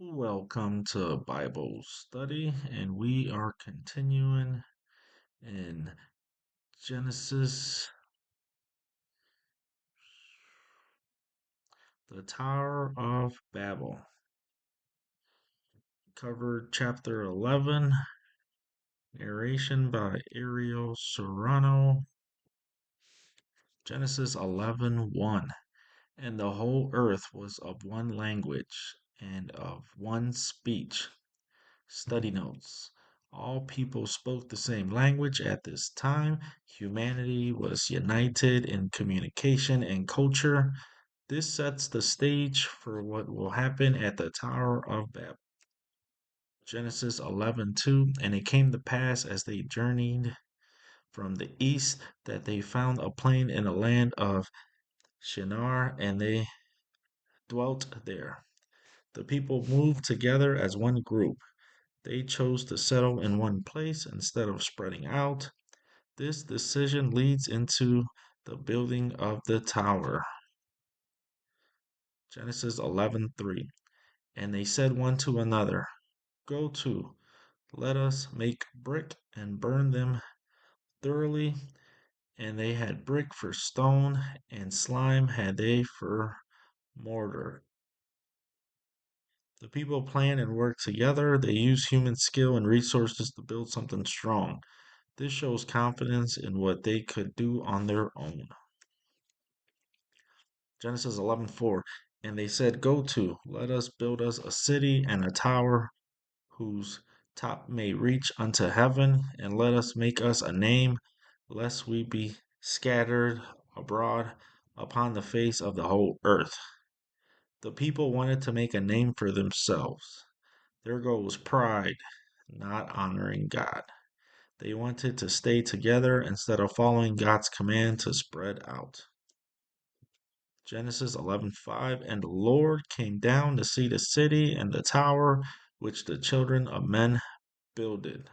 Welcome to Bible study, and we are continuing in Genesis, the Tower of Babel. Covered chapter 11, narration by Ariel Serrano. Genesis 11:1. And the whole earth was of one language and of one speech. Study notes. All people spoke the same language at this time. Humanity was united in communication and culture. This sets the stage for what will happen at the Tower of Babel. Genesis 11:2. And it came to pass as they journeyed from the east that they found a plain in the land of Shinar, and they dwelt there. The people moved together as one group. They chose to settle in one place instead of spreading out. This decision leads into the building of the tower. Genesis 11:3. And they said one to another, Go to, let us make brick and burn them thoroughly. And they had brick for stone, and slime had they for mortar. The people plan and work together. They use human skill and resources to build something strong. This shows confidence in what they could do on their own. Genesis 11:4. And they said, Go to, let us build us a city and a tower whose top may reach unto heaven, and let us make us a name, lest we be scattered abroad upon the face of the whole earth. The people wanted to make a name for themselves. Their goal was pride, not honoring God. They wanted to stay together instead of following God's command to spread out. Genesis 11:5. And the Lord came down to see the city and the tower which the children of men builded.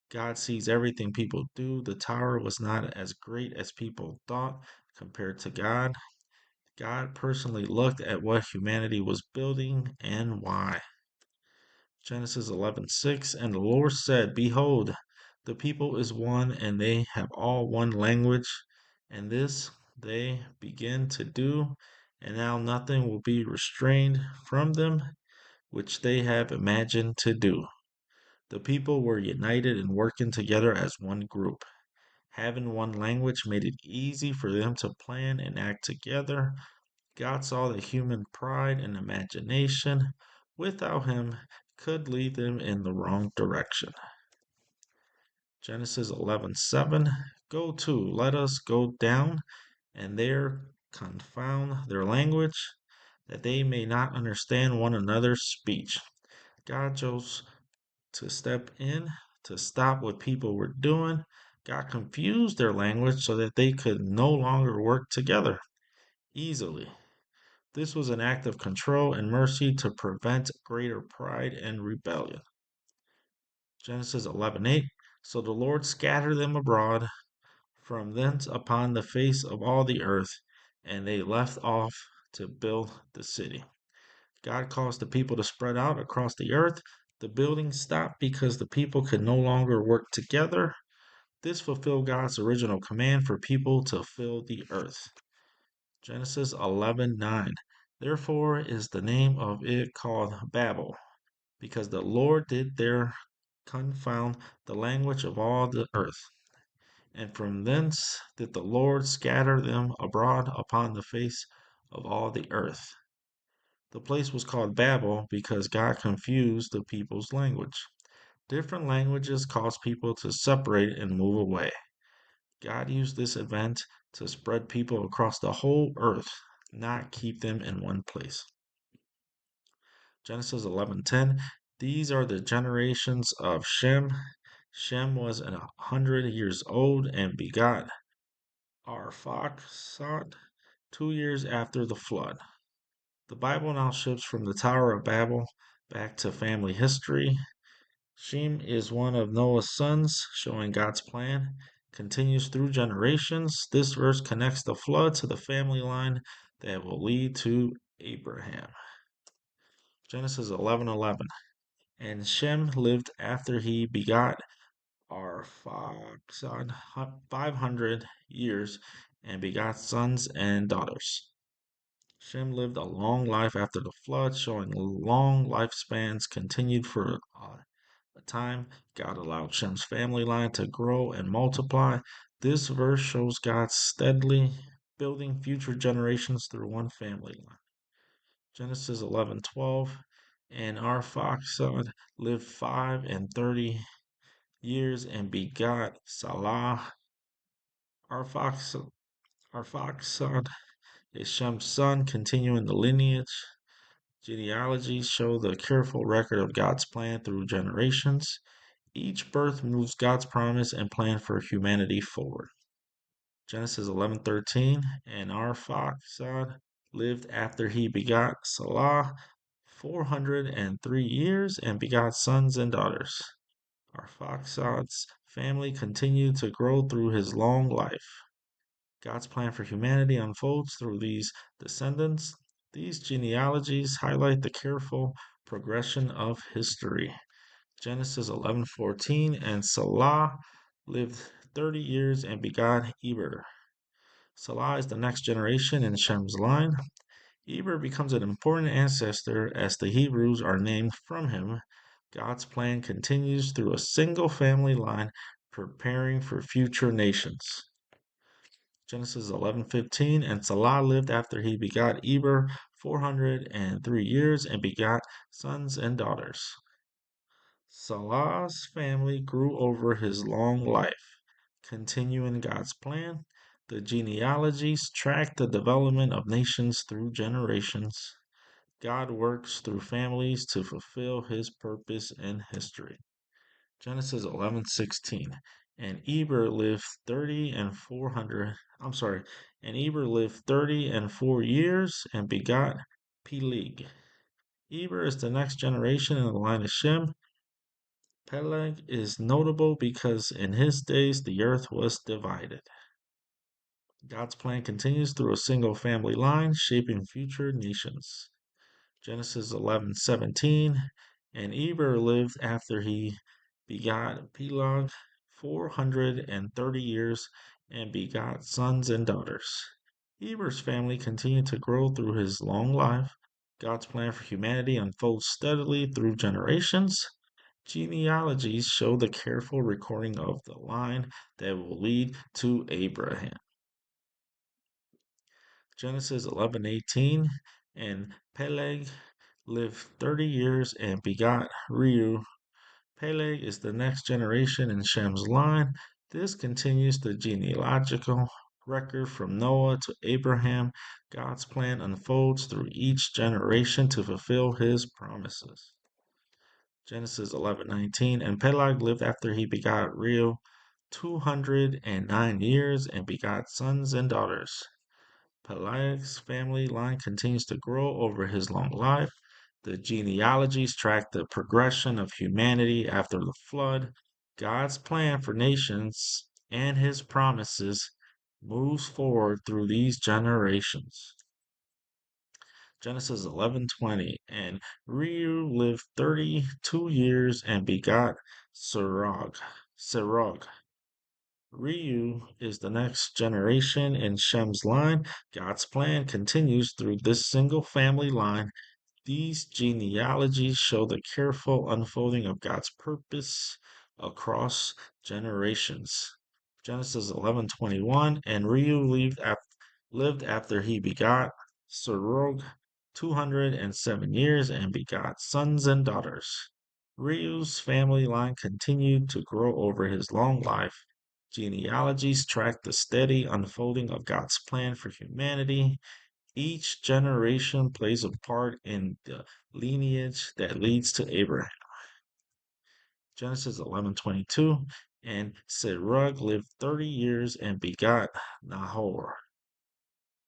God sees everything people do. The tower was not as great as people thought compared to God. God personally looked at what humanity was building and why. Genesis 11:6. And the Lord said, Behold, the people is one, and they have all one language, and this they begin to do, and now nothing will be restrained from them, which they have imagined to do. The people were united and working together as one group. Having one language made it easy for them to plan and act together. God saw that human pride and imagination, without him, could lead them in the wrong direction. Genesis 11:7. Go to, let us go down, and there confound their language, that they may not understand one another's speech. God chose to step in to stop what people were doing. God confused their language so that they could no longer work together easily. This was an act of control and mercy to prevent greater pride and rebellion. Genesis 11:8. So the Lord scattered them abroad from thence upon the face of all the earth, and they left off to build the city. God caused the people to spread out across the earth. The building stopped because the people could no longer work together. This fulfilled God's original command for people to fill the earth. Genesis 11:9. Therefore is the name of it called Babel, because the Lord did there confound the language of all the earth. And from thence did the Lord scatter them abroad upon the face of all the earth. The place was called Babel because God confused the people's language. Different languages cause people to separate and move away. God used this event to spread people across the whole earth, not keep them in one place. Genesis 11:10. These are the generations of Shem. Shem was 100 years old and begot Arphaxad 2 years after the flood. The Bible now shifts from the Tower of Babel back to family history. Shem is one of Noah's sons, showing God's plan continues through generations. This verse connects the flood to the family line that will lead to Abraham. Genesis 11:11. And Shem lived after he begot Arphaxad 500 years and begot sons and daughters. Shem lived a long life after the flood, showing long lifespans continued for a time. God allowed Shem's family line to grow and multiply. This verse shows God steadily building future generations through one family line. Genesis 11:12. And Arphaxad lived 530 years and begot Salah. Arphaxad, Arphaxad is Shem's son, continuing the lineage. Genealogies show the careful record of God's plan through generations. Each birth moves God's promise and plan for humanity forward. Genesis 11:13. And Arphaxad lived after he begot Salah 403 years and begot sons and daughters. Arphaxad's family continued to grow through his long life. God's plan for humanity unfolds through these descendants. These genealogies highlight the careful progression of history. Genesis 11:14. And Salah lived 30 years and begot Eber. Salah is the next generation in Shem's line. Eber becomes an important ancestor as the Hebrews are named from him. God's plan continues through a single family line, preparing for future nations. Genesis 11:15. And Salah lived after he begot Eber 403 years and begot sons and daughters. Salah's family grew over his long life, continuing God's plan. The genealogies track the development of nations through generations. God works through families to fulfill his purpose in history. Genesis 11:16. And Eber lived 30 and 400, I'm sorry, and Eber lived 30 and 4 years and begot Peleg. Eber is the next generation in the line of Shem. Peleg is notable because in his days the earth was divided. God's plan continues through a single family line, shaping future nations. Genesis 11:17. And Eber lived after he begot Peleg 430 years and begot sons and daughters. Eber's family continued to grow through his long life. God's plan for humanity unfolds steadily through generations. Genealogies show the careful recording of the line that will lead to Abraham. Genesis 11:18. And Peleg lived 30 years and begot Reu. Peleg is the next generation in Shem's line. This continues the genealogical record from Noah to Abraham. God's plan unfolds through each generation to fulfill his promises. Genesis 11:19. And Peleg lived after he begot Reu 209 years and begot sons and daughters. Peleg's family line continues to grow over his long life. The genealogies track the progression of humanity after the flood. God's plan for nations and his promises moves forward through these generations. Genesis 11:20. And Reu lived 32 years and begot Serug. Serug. Reu is the next generation in Shem's line. God's plan continues through this single family line. These genealogies show the careful unfolding of God's purpose across generations. Genesis 11:21. And Reu lived after he begot Serug 207 years and begot sons and daughters. Reu's family line continued to grow over his long life. Genealogies track the steady unfolding of God's plan for humanity. Each generation plays a part in the lineage that leads to Abraham. Genesis 11:22. And Serug lived 30 years and begot Nahor.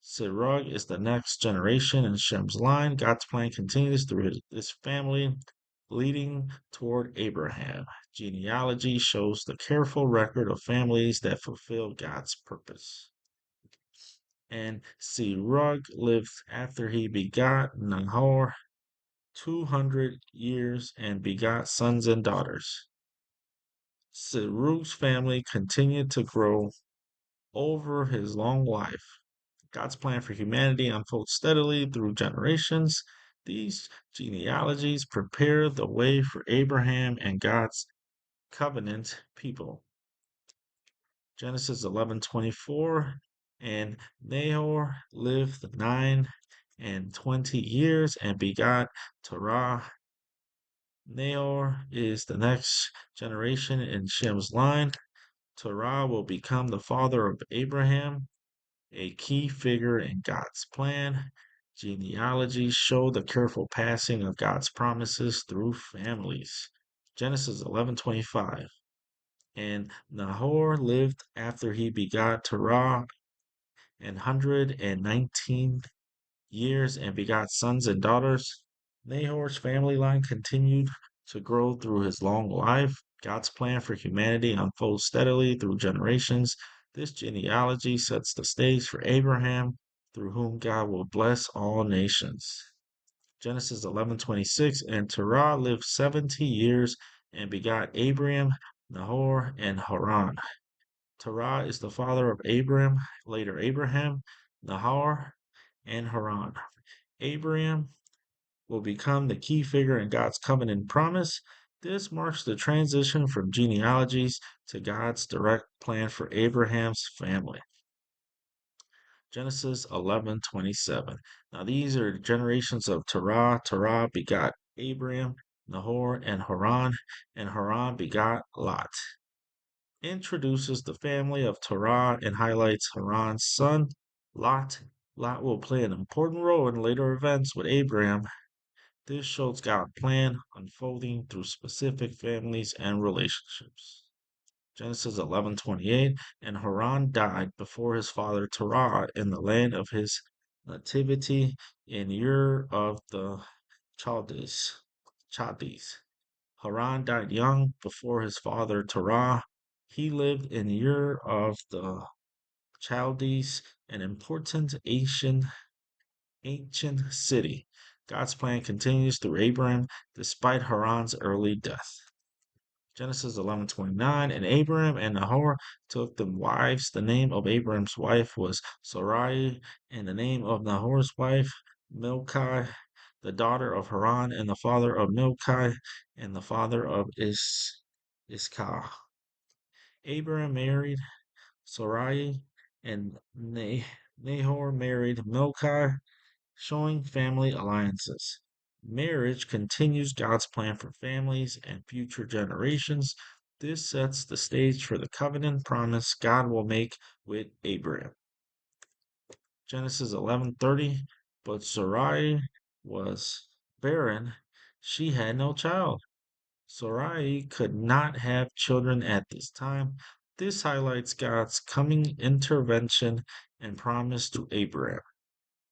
Serug is the next generation in Shem's line. God's plan continues through this family, leading toward Abraham. Genealogy shows the careful record of families that fulfill God's purpose. And Serug lived after he begot Nahor. 200 years and begot sons and daughters. Serug's family continued to grow over his long life. God's plan for humanity unfolds steadily through generations. These genealogies prepare the way for Abraham and God's covenant people. Genesis 11:24, and Nahor lived 9 and 20 years and begot Terah. Nahor is the next generation in Shem's line. Terah will become the father of Abraham, a key figure in God's plan. Genealogies show the careful passing of God's promises through families. Genesis 11:25. And Nahor lived after he begot Terah 119 years and begot sons and daughters. Nahor's family line continued to grow through his long life. God's plan for humanity unfolds steadily through generations. This genealogy sets the stage for Abraham, through whom God will bless all nations. Genesis 11:26, and Terah lived 70 years and begot Abram, Nahor, and Haran. Terah is the father of Abram, later Abraham, Nahor, and Haran. Abraham will become the key figure in God's covenant promise. This marks the transition from genealogies to God's direct plan for Abraham's family. Genesis 11:27. Now these are the generations of Terah. Terah begot Abraham, Nahor, and Haran begot Lot. Introduces the family of Terah and highlights Haran's son, Lot. Lot will play an important role in later events with Abraham. This shows God's plan unfolding through specific families and relationships. Genesis 11:28, and Haran died before his father Terah in the land of his nativity in Ur of the Chaldees. Haran died young before his father Terah. He lived in Ur of the Chaldees, an important ancient city. God's plan continues through Abraham despite Haran's early death. Genesis 11:29, and Abraham and Nahor took them wives. The name of Abraham's wife was Sarai, and the name of Nahor's wife Milcah, the daughter of Haran, and the father of Milcah, and the father of Iscah. Abraham married Sarai, and Nahor married Milcah, showing family alliances. Marriage continues God's plan for families and future generations. This sets the stage for the covenant promise God will make with Abraham. Genesis 11:30, but Sarai was barren, she had no child. Sarai could not have children at this time. This highlights God's coming intervention and promise to Abraham.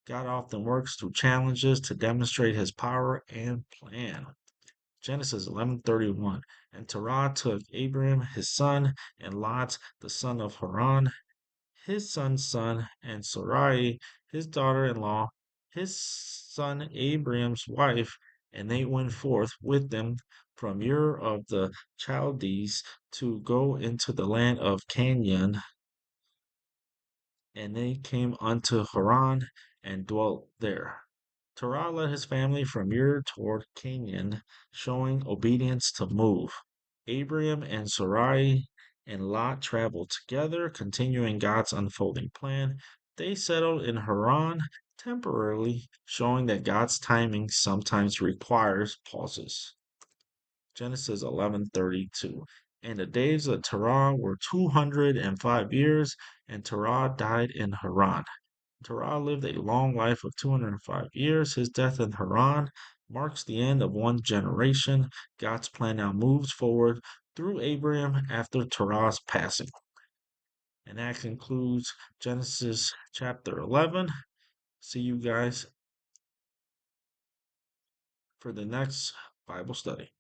God often works through challenges to demonstrate his power and plan. Genesis 11:31. And Terah took Abram his son, and Lot the son of Haran, his son's son, and Sarai his daughter-in-law, his son Abram's wife, and they went forth with them from Ur of the Chaldees to go into the land of Canaan, and they came unto Haran and dwelt there. Terah led his family from Ur toward Canaan, showing obedience to move. Abraham and Sarai and Lot traveled together, continuing God's unfolding plan. They settled in Haran temporarily, showing that God's timing sometimes requires pauses. Genesis 11:32. And the days of Terah were 205 years, and Terah died in Haran. Terah lived a long life of 205 years. His death in Haran marks the end of one generation. God's plan now moves forward through Abraham after Terah's passing. And that concludes Genesis chapter 11. See you guys for the next Bible study.